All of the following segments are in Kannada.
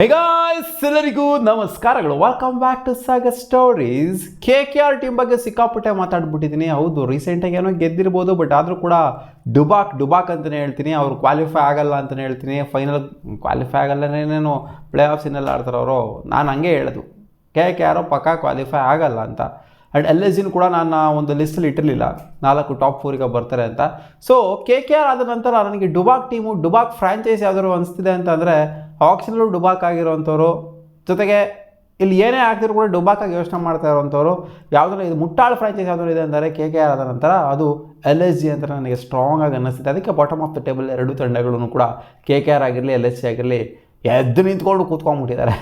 ಎಲ್ಲರಿಗೂ ನಮಸ್ಕಾರಗಳು. Welcome back to Sagar stories. KKR team ಬಗ್ಗೆ ಸಿಕ್ಕಾಪಟ್ಟೆ ಮಾತಾಡ್ಬಿಟ್ಟಿದ್ದೀನಿ. ಹೌದು, ರೀಸೆಂಟಾಗಿ ಏನೋ ಗೆದ್ದಿರ್ಬೋದು, ಬಟ್ ಆದರೂ ಕೂಡ ಡುಬಾಕ್ ಅಂತಲೇ ಹೇಳ್ತೀನಿ. ಅವರು ಕ್ವಾಲಿಫೈ ಆಗಲ್ಲ ಅಂತಲೇ ಹೇಳ್ತೀನಿ. ಫೈನಲ್ ಕ್ವಾಲಿಫೈ ಆಗಲ್ಲನೇನು ಪ್ಲೇ ಆಫ್ಸಿನೆಲ್ಲ ಆಡ್ತಾರೆ ಅವರು. ನಾನು ಹಂಗೆ ಹೇಳೋದು, KKR ಪಕ್ಕಾ ಕ್ವಾಲಿಫೈ ಆಗಲ್ಲ ಅಂತ. ಆ್ಯಂಡ್ LSG ಕೂಡ ನಾನು ಒಂದು ಲಿಸ್ಟಲ್ಲಿ ಇಟ್ಟಿರಲಿಲ್ಲ 4 ಟಾಪ್ 4 ಬರ್ತಾರೆ ಅಂತ. ಸೊ KKR ಆದ ನಂತರ ನನಗೆ ಡುಬಾಕ್ ಫ್ರ್ಯಾಂಚೈಸ್ ಯಾವ್ದಾದ್ರು ಅನಿಸ್ತಿದೆ ಅಂತಂದರೆ ಆಕ್ಷನಲ್ಲೂ ಡುಬಾಕ್ ಆಗಿರೋವಂಥವ್ರು, ಜೊತೆಗೆ ಇಲ್ಲಿ ಏನೇ ಆಗ್ತಿದ್ರು ಕೂಡ ಡುಬಾಕಾಗಿ ಯೋಚನೆ ಮಾಡ್ತಾ ಇರೋವಂಥವ್ರು. ಯಾವುದೋ ಇದು ಮುಟ್ಟಾಳು ಫ್ರ್ಯಾಂಚೈಸ್ ಯಾವುದೋ ಇದೆ ಅಂದರೆ KKR ಆದ ನಂತರ ಅದು LSG ಅಂತ ನನಗೆ ಸ್ಟ್ರಾಂಗ್ ಆಗಿ ಅನ್ನಿಸ್ತಿದೆ. ಅದಕ್ಕೆ ಬಾಟಮ್ ಆಫ್ ದ ಟೇಬಲ್ ಎರಡು ತಂಡಗಳೂ ಕೂಡ KKR ಆಗಿರಲಿ LSG ಆಗಿರಲಿ ಎದ್ದು ನಿಂತ್ಕೊಂಡು ಕೂತ್ಕೊಂಡ್ಬಿಟ್ಟಿದ್ದಾರೆ.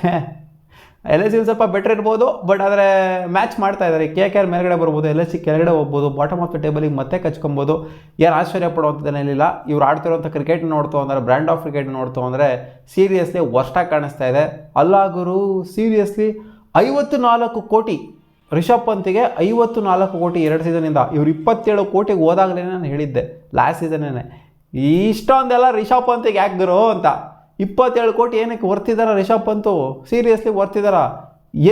LSG ಸ್ವಲ್ಪ ಬೆಟರ್ ಇರ್ಬೋದು, ಬಟ್ ಆದರೆ ಮ್ಯಾಚ್ ಮಾಡ್ತಾ ಇದ್ದಾರೆ. KKR ಮೇಲ್ಗಡೆ ಬರ್ಬೋದು, LSG ಕೆಳಗಡೆ ಹೋಗ್ಬೋದು, ಬಾಟಮ್ ಆಫ್ ದ ಟೇಬಲಿಗೆ ಮತ್ತೆ ಕಚ್ಕೊಬೋದು. ಏನು ಆಶ್ಚರ್ಯ ಪಡುವಂಥದ್ದೇನಿಲ್ಲ. ಇವ್ರು ಆಡ್ತಿರೋಂಥ ಕ್ರಿಕೆಟ್ ನೋಡ್ತು ಅಂದರೆ, ಬ್ರ್ಯಾಂಡ್ ಆಫ್ ಕ್ರಿಕೆಟ್ ನೋಡ್ತು ಅಂದರೆ ಸೀರಿಯಸ್ಲಿ ವರ್ಸ್ಟಾಗಿ ಕಾಣಿಸ್ತಾ ಇದೆ. ಅಲ್ಲ ಗುರು, ಸೀರಿಯಸ್ಲಿ 54 ಕೋಟಿ ರಿಷಬ್ ಪಂತಿಗೆ 54 ಕೋಟಿ 2 ಸೀಸನಿಂದ. ಇವ್ರು 27 ಕೋಟಿಗೆ ಹೋದಾಗಲೇ ನಾನು ಹೇಳಿದ್ದೆ ಲಾಸ್ಟ್ ಸೀಸನ್ನೇ, ಇಷ್ಟೊಂದೆಲ್ಲ ರಿಷಬ್ ಪಂತಿಗೆ ಯಾಕೆ ಗುರು ಅಂತ. 27 ಕೋಟಿ ಏನಕ್ಕೆ ವರ್ತಿದಾರ ರಿಷಬ್ ಪಂತು? ಸೀರಿಯಸ್ಲಿ ವರ್ತಿದಾರ?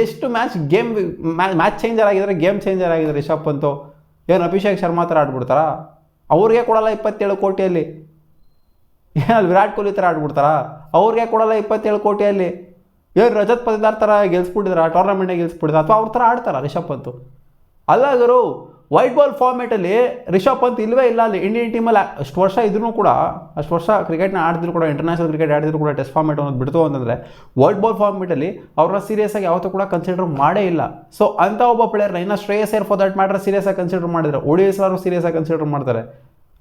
ಎಷ್ಟು ಮ್ಯಾಚ್ ಚೇಂಜರ್ ಆಗಿದ್ದಾರೆ, ಗೇಮ್ ಚೇಂಜರ್ ಆಗಿದ್ದಾರೆ ರಿಷಬ್ ಪಂತು. ಏನು ಅಭಿಷೇಕ್ ಶರ್ಮಾ ಥರ ಆಡ್ಬಿಡ್ತಾರಾ? ಅವ್ರಿಗೆ ಕೊಡಲ್ಲ 27 ಕೋಟಿಯಲ್ಲಿ. ಏನಲ್ಲಿ ವಿರಾಟ್ ಕೊಹ್ಲಿ ಥರ ಆಡ್ಬಿಡ್ತಾರಾ? ಅವ್ರಿಗೆ ಕೊಡಲ್ಲ 27 ಕೋಟಿಯಲ್ಲಿ. ಏನು ರಜತ್ ಪತಿದಾರ್ ಥರ ಗೆಲ್ಸ್ಬಿಟ್ಟಿದಾರ, ಟೂರ್ನಮೆಂಟ್ನಾಗ ಗೆಲ್ಸ್ಬಿಟ್ಟಿದಾರ, ಅಥವಾ ಅವ್ರ ಥರ ಆಡ್ತಾರ ರಿಷಬ್ ಪಂತು? ಅಲ್ಲ ಗುರು, ವೈಟ್ ಬಾಲ್ ಫಾರ್ಮೇಟಲ್ಲಿ ರಿಷಬ್ ಪಂತ್ ಇಲ್ಲವೇ ಇಲ್ಲ. ಅಲ್ಲಿ ಇಂಡಿಯನ್ ಟೀಮಲ್ಲಿ ಅಷ್ಟು ವರ್ಷ ಇದ್ರೂ ಕೂಡ, ಅಷ್ಟು ವರ್ಷ ಕ್ರಿಕೆಟ್ನ ಆಡಿದ್ರು ಕೂಡ, ಇಂಟರ್ನ್ಯಾಷನಲ್ ಕ್ರಿಕೆಟ್ ಆಡಿದ್ರು ಕೂಡ, ಟೆಸ್ಟ್ ಫಾರ್ಮೇಟ್ ಅನ್ನೋದು ಬಿಡ್ತು ಅಂತಂದರೆ ವೈಟ್ ಬಾಲ್ ಫಾರ್ಮೇಟಲ್ಲಿ ಅವ್ರನ್ನ ಸೀರಿಯಸ್ ಆಗಿ ಯಾವತ್ತೂ ಕೂಡ ಕನ್ಸಿಡರ್ ಮಾಡೇ ಇಲ್ಲ. ಸೊ ಅಂಥ ಒಬ್ಬ ಪ್ಲೇಯರ್ನ ಇನ್ನು Shreyas Iyer for that matter serious ಆಗಿ ಕನ್ಸಿಡರ್ ಮಾಡಿದ್ದಾರೆ. ODIs ಅವರು ಸೀರಿಯಸ್ ಆಗಿ ಕನ್ಸಿಡರ್ ಮಾಡ್ತಾರೆ.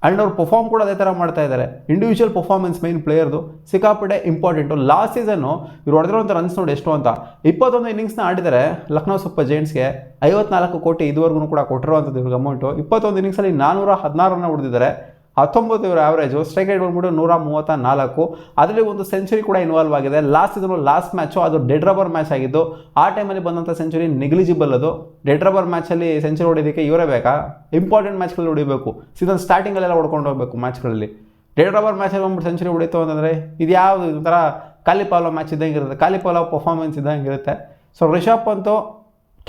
ಆ್ಯಂಡ್ ಅವ್ರು ಪರ್ಫಾರ್ಮ್ ಕೂಡ ಅದೇ ಥರ ಮಾಡ್ತಾ ಇದ್ದಾರೆ. ಇಂಡಿವಿಜುವಲ್ ಪರ್ಫಾರ್ಮೆನ್ಸ್ ಮೈನ್ ಪ್ಲೇಯರ್ದು ಸಿಕ್ಕಾಪಟ್ಟೆ ಇಂಪಾರ್ಟೆಂಟು. ಲಾಸ್ಟ್ ಸೀಸನ್ನು ಇವ್ರು ಹೊಡೆದಿರೋಂಥ ರನ್ಸ್ ನೋಡಿ ಎಷ್ಟು ಅಂತ. 21 ಇನ್ನಿಂಗ್ಸ್ನ ಆಡಿದರೆ ಲಕ್ನೋ ಸೂಪರ್ ಜೈಂಟ್ಸ್ಗೆ 54 ಕೋಟಿ ಇದುವರೆಗೂ ಕೂಡ ಕೊಟ್ಟಿರುವಂಥದ್ದು ಇವ್ರಿಗೆ ಅಮೌಂಟು. 21 ಇನ್ನಿಂಗ್ಸಲ್ಲಿ 416 ರನ್ ಹೊಡೆದಿದ್ದಾರೆ. 19 ಇವರ ಆ್ಯಾವ್ರೇಜು. ಸ್ಟ್ರೈಕ್ ರೇಟ್ ಬಂದ್ಬಿಟ್ಟು 134. ಅದರಲ್ಲಿ ಒಂದು ಸೆಂಚುರಿ ಕೂಡ ಇನ್ವಾಲ್ವ್ ಆಗಿದೆ. ಲಾಸ್ಟ್ ಸೀಸನ್ ಲಾಸ್ಟ್ ಮ್ಯಾಚು ಅದು ಡೆಡ್ ರಬ್ಬರ್ ಮ್ಯಾಚ್ ಆಗಿದ್ದು. ಆ ಟೈಮಲ್ಲಿ ಬಂದಂಥ ಸೆಂಚುರಿ ನೆಗ್ಲಿಜಿಬಲ್. ಅದು ಡೆಡ್ ರಬ್ಬರ್ ಮ್ಯಾಚಲ್ಲಿ ಸೆಂಚುರಿ ಹೊಡಿಯೋದಕ್ಕೆ ಇವರೇ ಬೇಕಾ? ಇಂಪಾರ್ಟೆಂಟ್ ಮ್ಯಾಚ್ಗಳಲ್ಲಿ ಹೊಡಿಬೇಕು, ಸೀಸನ್ ಸ್ಟಾರ್ಟಿಂಗಲ್ಲೆಲ್ಲ ಹೊಡ್ಕೊಂಡು ಹೋಗಬೇಕು ಮ್ಯಾಚ್ಗಳಲ್ಲಿ. ಡೆಡ್ ರಬ್ಬರ್ ಮ್ಯಾಚಲ್ಲಿ ಬಂದ್ಬಿಟ್ಟು ಸೆಂಚುರಿ ಹೊಡಿತು ಅಂತಂದರೆ ಇದು ಯಾವುದು ಒಂಥರ ಕಾಲಿಪಾಲೋ ಮ್ಯಾಚ್ ಇದ್ದಂಗೆ ಇರುತ್ತೆ, ಕಾಲಿಪಾಲೋ ಪರ್ಫಾರ್ಮೆನ್ಸ್ ಇದ್ದಂಗೆ ಇರುತ್ತೆ. ಸೊ ರಿಷಬ್ ಪಂತು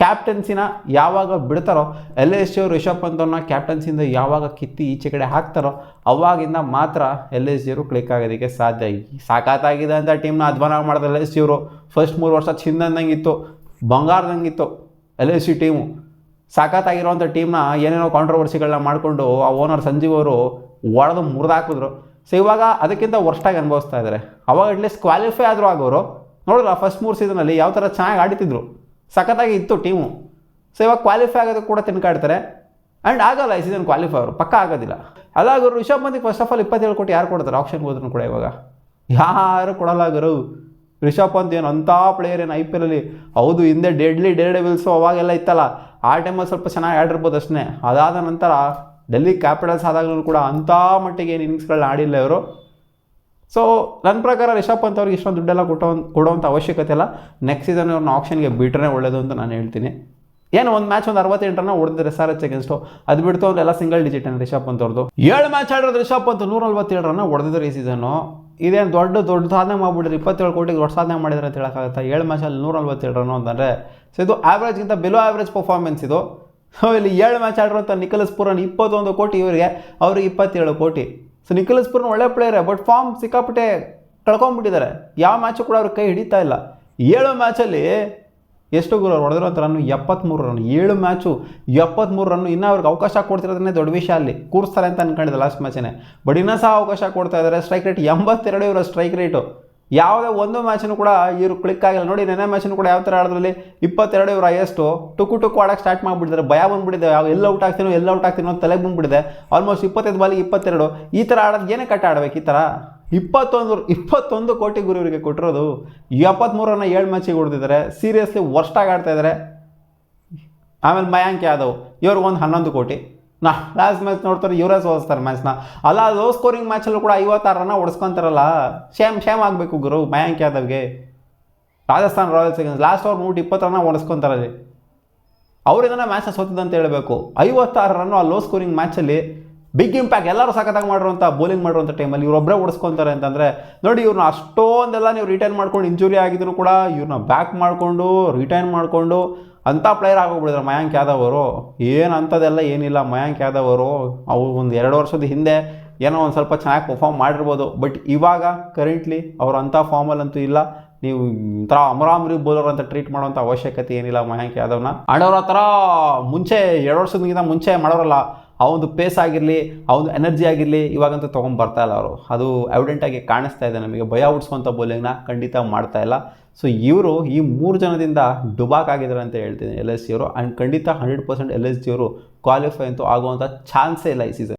ಕ್ಯಾಪ್ಟನ್ಸಿನ ಯಾವಾಗ ಬಿಡ್ತಾರೋ, LSG ಅವರು ರಿಷಬ್ ಪಂತವ್ರನ್ನ ಕ್ಯಾಪ್ಟನ್ಸಿಯಿಂದ ಯಾವಾಗ ಕಿತ್ತಿ ಈಚೆ ಕಡೆ ಹಾಕ್ತಾರೋ ಅವಾಗಿಂದ ಮಾತ್ರ LSG ಅವರು ಕ್ಲಿಕ್ ಆಗೋದಕ್ಕೆ ಸಾಧ್ಯ. ಸಾಕಾಗಿದೆ ಅಂತ ಟೀಮ್ನ ಅಧ್ವಾನ ಮಾಡಿದ್ರೆ LSG ಅವರು ಫಸ್ಟ್ 3 ವರ್ಷ ಚಿನ್ನದಂಗಿತ್ತು, ಬಂಗಾರದಂಗಿತ್ತು LSG ಟೀಮು. ಸಾಕಾಗಿರೋವಂಥ ಟೀಮ್ನ ಏನೇನೋ ಕಾಂಟ್ರವರ್ಸಿಗಳನ್ನ ಮಾಡಿಕೊಂಡು ಆ ಓನರ್ ಸಂಜೀವ್ ಅವರು ಒಡೆದು ಮುರಿದಾಕಿದ್ರು. ಸೊ ಇವಾಗ ಅದಕ್ಕಿಂತ ವರ್ಸ್ಟಾಗಿ ಅನುಭವಿಸ್ತಾ ಇದ್ದಾರೆ. ಅವಾಗ ಅಟ್ಲೀಸ್ಟ್ ಕ್ವಾಲಿಫೈ ಆದರೂ ಆಗೋರು. ನೋಡಿಲ್ಲ ಫಸ್ಟ್ 3 ಸೀಸನಲ್ಲಿ ಯಾವ ಥರ ಚೆನ್ನಾಗಿ ಆಡಿತಿದ್ರು, ಸಖತ್ತಾಗಿ ಇತ್ತು ಟೀಮು. ಸೊ ಇವಾಗ ಕ್ವಾಲಿಫೈ ಆಗೋದಕ್ಕೆ ಕೂಡ ತಿನ್ಕಾಡ್ತಾರೆ. ಆ್ಯಂಡ್ ಆಗಲ್ಲ ಈ ಸೀಸನ್ ಕ್ವಾಲಿಫೈ, ಅವರು ಪಕ್ಕ ಆಗೋದಿಲ್ಲ. ಅಲ್ಲ ಗುರು, ರಿಷಬ್ ಪಂತಿಗೆ ಫಸ್ಟ್ ಆಫ್ ಆಲ್ 27 ಕೋಟಿ ಯಾರು ಕೊಡ್ತಾರೆ? ಆಪ್ಷನ್ಗೆ ಹೋದ್ರೂ ಕೂಡ ಇವಾಗ ಯಾರು ಕೊಡಲ್ಲ ಗುರು. ರಿಷಬ್ ಪಂತ್ ಏನು ಅಂಥ ಪ್ಲೇಯರ್ ಏನು IPL ಅಲ್ಲಿ? ಹೌದು, ಹಿಂದೆ ಡೇರ್ ಡೆವಿಲ್ಸು ಅವಾಗೆಲ್ಲ ಇತ್ತಲ್ಲ, ಆ ಟೈಮಲ್ಲಿ ಸ್ವಲ್ಪ ಚೆನ್ನಾಗಿ ಆಡಿರ್ಬೋದು ಅಷ್ಟೇ. ಅದಾದ ನಂತರ ಡೆಲ್ಲಿ ಕ್ಯಾಪಿಟಲ್ಸ್ ಆದಾಗಲೂ ಕೂಡ ಅಂಥ ಮಟ್ಟಿಗೆ ಏನು ಇನ್ನಿಂಗ್ಸ್ಗಳನ್ನ ಆಡಿಲ್ಲ ಇವರು. ಸೊ ನನ್ನ ಪ್ರಕಾರ ರಿಷಬ್ ಪಂತ್ ಅವ್ರಿಗೆ ಇಷ್ಟೊಂದು ದುಡ್ಡೆಲ್ಲ ಕೊಡುವಂಥ ಅವಶ್ಯಕತೆ ಇಲ್ಲ. ನೆಕ್ಸ್ಟ್ ಸೀಸನ್ ಅವ್ರನ್ನ ಆಪ್ಷನ್ಗೆ ಬಿಟ್ಟರೆ ಒಳ್ಳೆಯದು ಅಂತ ನಾನು ಹೇಳ್ತೀನಿ. ಏನು ಒಂದು ಮ್ಯಾಚ್ ಒಂದು 68 ರನ್ ಹೊಡೆದಿದ್ದಾರೆ SRH ಅಗೇನ್ಸ್ಟು. ಅದು ಬಿಡ್ತು ಅಂದ್ರೆ ಎಲ್ಲ ಸಿಂಗಲ್ ಡಿಜಿಟ್ ರಿಷಬ್ ಪಂತ್ ಅವ್ರದ್ದು. 7 ಮ್ಯಾಚ್ ಆಡಿರೋದು ರಿಷಬ್ ಪಂತ್ 147 ರನ್ ಹೊಡೆದಿದ್ದಾರೆ ಈ ಸೀಸನ್ನು. ಇದೇನು ದೊಡ್ಡ ಸಾಧನೆ ಮಾಡಿಬಿಟ್ಟಿದ್ರೆ, 27 ಕೋಟಿಗೆ ದೊಡ್ಡ ಸಾಧನೆ ಮಾಡಿದ್ರೆ ಅಂತ ಹೇಳೋಕ್ಕಾಗುತ್ತೆ? 7 ಮ್ಯಾಚಲ್ಲಿ 147 ರನ್ ಅಂತಂದರೆ ಸೊ ಇದು ಆ್ಯಾವ್ರೇಜ್ಗಿಂತ ಬಿಲೋ ಆ್ಯಾವ್ರೇಜ್ ಪರ್ಫಾರ್ಮೆನ್ಸ್ ಇದು. ಇಲ್ಲಿ 7 ಮ್ಯಾಚ್ ಆಡಿರೋಂಥ ನಿಕೋಲಸ್ ಪೂರನ್ 21 ಕೋಟಿ ಇವರಿಗೆ, ಅವ್ರಿಗೆ 27 ಕೋಟಿ. ಸೊ ನಿಕೋಲಸ್ ಪೂರನ್ ಒಳ್ಳೆ ಪ್ಲೇಯರೇ, ಬಟ್ ಫಾರ್ಮ್ ಸಿಕ್ಕಾಪಟ್ಟೆ ಕಳ್ಕೊಂಡ್ಬಿಟ್ಟಿದ್ದಾರೆ. ಯಾವ ಮ್ಯಾಚು ಕೂಡ ಅವ್ರಿಗೆ ಕೈ ಹಿಡಿತಾ ಇಲ್ಲ. 7 ಮ್ಯಾಚಲ್ಲಿ ಎಷ್ಟು ಗುರು ಅವ್ರು ಹೊಡೆದಿರೋಂಥ ರನ್ನು? 73 ರನ್. 7 match 73 run. ಇನ್ನೂ ಅವ್ರಿಗೆ ಅವಕಾಶ ಕೊಡ್ತಿರೋದನ್ನೇ ದೊಡ್ಡ ವಿಷಯ. ಅಲ್ಲಿ ಕೂರಿಸ್ತಾರೆ ಅಂತ ಅನ್ಕೊಂಡಿದ್ದೆ ಲಾಸ್ಟ್ ಮ್ಯಾಚೇ, ಬಟ್ ಇನ್ನೂ ಸಹ ಅವಕಾಶ ಕೊಡ್ತಾ ಇದ್ದಾರೆ. ಸ್ಟ್ರೈಕ್ ರೇಟ್ 82 ಇವರ ಸ್ಟ್ರೈಕ್ ರೇಟು. ಯಾವುದೇ ಒಂದು ಮ್ಯಾಚನ್ನು ಕೂಡ ಇವರು ಕ್ಲಿಕ್ ಆಗಿಲ್ಲ. ನೋಡಿ, ನೆನೆ ಮ್ಯಾಚನ್ನು ಕೂಡ ಯಾವ ಥರ ಆಡಿದ್ರಲ್ಲಿ 22 ಇವರು ಹೈಯೆಸ್ಟು. ಟುಕು ಆಡೋಕ್ಕೆ ಸ್ಟಾರ್ಟ್ ಮಾಡಿಬಿಟ್ಟಿದ್ದಾರೆ. ಭಯ ಬಂದುಬಿಟ್ಟಿದೆ, ಎಲ್ಲ ಔಟ್ ಆಗ್ತೀನೋ ಅಂತ ತಲೆಗೆ ಬಂದುಬಿಟ್ಟಿದೆ. ಆಲ್ಮೋಸ್ಟ್ 25 ಬಾಲಿಗೆ 22. ಈ ಥರ ಆಡೋದು ಏನೇ ಕಟ್ಟ ಆಡಬೇಕು ಈ ಥರ? 21 ಕೋಟಿ ಗುರು ಇವರಿಗೆ ಕೊಟ್ಟಿರೋದು. 73 ರನ್ನ 7 ಮ್ಯಾಚಿಗೆ ಹೊಡೆದಿದ್ದಾರೆ. ಸೀರಿಯಸ್ಲಿ ವರ್ಸ್ಟಾಗಿ ಆಡ್ತಾ ಇದ್ದಾರೆ. ಆಮೇಲೆ ಮಯಾಂಕ್ ಯಾದವ್ ಇವ್ರಿಗೆ ಒಂದು 11 ಕೋಟಿ. ಲಾಸ್ಟ್ ಮ್ಯಾಚ್ ನೋಡ್ತಾರೆ, ಇವರೇ ಸೋಲಿಸ್ತಾರೆ ಮ್ಯಾಚ್ನ. ಅಲ್ಲ, ಲೋ ಸ್ಕೋರಿಂಗ್ ಮ್ಯಾಚಲ್ಲೂ ಕೂಡ 56 ರನ್ನ ಹೊಡ್ಸ್ಕೊತಾರಲ್ಲ. ಶೇಮ್ ಆಗಬೇಕು ಗುರು ಮಯಾಂಕ್ ಯಾದವ್ಗೆ. ರಾಜಸ್ಥಾನ್ ರಾಯಲ್ಸ್ ಲಾಸ್ಟ್ ಓವರ್ 120 ರನ್ನ ಹೊಡ್ಸ್ಕೊತಾರಲ್ಲಿ. ಅವರಿಂದನೇ ಮ್ಯಾಚ್ನ ಸೋತಿದ್ದಂತ ಹೇಳಬೇಕು. 56 ರನ್ನು ಆ ಲೋ ಸ್ಕೋರಿಂಗ್ ಮ್ಯಾಚಲ್ಲಿ ಬಿಗ್ ಇಂಪ್ಯಾಕ್ಟ್ ಎಲ್ಲರೂ ಸಖತ್ತಾಗಿ ಮಾಡಿರುವಂಥ ಬೌಲಿಂಗ್ ಮಾಡಿರುವಂಥ ಟೈಮಲ್ಲಿ ಇವರೊಬ್ಬರೇ ಓಡಿಸ್ಕೊತಾರೆ ಅಂತಂದರೆ ನೋಡಿ, ಇವ್ರನ್ನ ಅಷ್ಟೊಂದೆಲ್ಲ ನೀವು ರಿಟೈನ್ ಮಾಡ್ಕೊಂಡು ಇಂಜುರಿ ಆಗಿದ್ರು ಕೂಡ ಇವ್ರನ್ನ ಬ್ಯಾಕ್ ಮಾಡಿಕೊಂಡು ರಿಟೈನ್ ಮಾಡಿಕೊಂಡು ಅಂಥ ಪ್ಲೇಯರ್ ಆಗೋಗ್ಬಿಡಿದ್ರು ಮಯಾಂಕ್ ಯಾದವ್ ಅವರು. ಏನು ಅಂಥದ್ದೆಲ್ಲ ಏನಿಲ್ಲ. ಮಯಾಂಕ್ ಯಾದವ್ ಅವರು ಒಂದು 2 ವರ್ಷದ ಹಿಂದೆ ಏನೋ ಒಂದು ಸ್ವಲ್ಪ ಚೆನ್ನಾಗಿ ಪರ್ಫಾರ್ಮ್ ಮಾಡಿರ್ಬೋದು, ಬಟ್ ಇವಾಗ ಕರೆಂಟ್ಲಿ ಅವ್ರು ಅಂಥ ಫಾರ್ಮಲ್ಲಂತೂ ಇಲ್ಲ. ನೀವು ಒಂಥರ ಅಮರಾಮರಿ ಬೌಲರ್ ಅಂತ ಟ್ರೀಟ್ ಮಾಡೋಂಥ ಅವಶ್ಯಕತೆ ಏನಿಲ್ಲ ಮಯಾಂಕ್ ಯಾದವ್ನ. ಆಡೋರ ಥರ ಮುಂಚೆ 2 ವರ್ಷದಿಂದ ಮುಂಚೆ ಮಾಡೋರಲ್ಲ, ಆ ಒಂದು ಪೇಸ್ ಆಗಿರಲಿ, ಆ ಒಂದು ಎನರ್ಜಿ ಆಗಿರಲಿ ಇವಾಗಂತೂ ತೊಗೊಂಬರ್ತಾ ಇಲ್ಲ ಅವರು. ಅದು ಎವಿಡೆಂಟಾಗಿ ಕಾಣಿಸ್ತಾ ಇದೆ ನಮಗೆ. ಭಯ ಹುಡ್ಸ್ಕೊತ ಬೌಲಿಂಗ್ನ ಖಂಡಿತ ಮಾಡ್ತಾ ಇಲ್ಲ. ಸೊ ಇವರು ಈ 3 ಜನದಿಂದ ಡುಬಾಕ್ ಆಗಿದ್ದಾರೆ ಅಂತ ಹೇಳ್ತೀನಿ LSG ಅವರು. ಆ್ಯಂಡ್ ಖಂಡಿತ 100% LSG ಅವರು ಕ್ವಾಲಿಫೈ ಅಂತೂ ಆಗುವಂಥ ಚಾನ್ಸೇ ಇಲ್ಲ ಈ ಸೀಸನ್.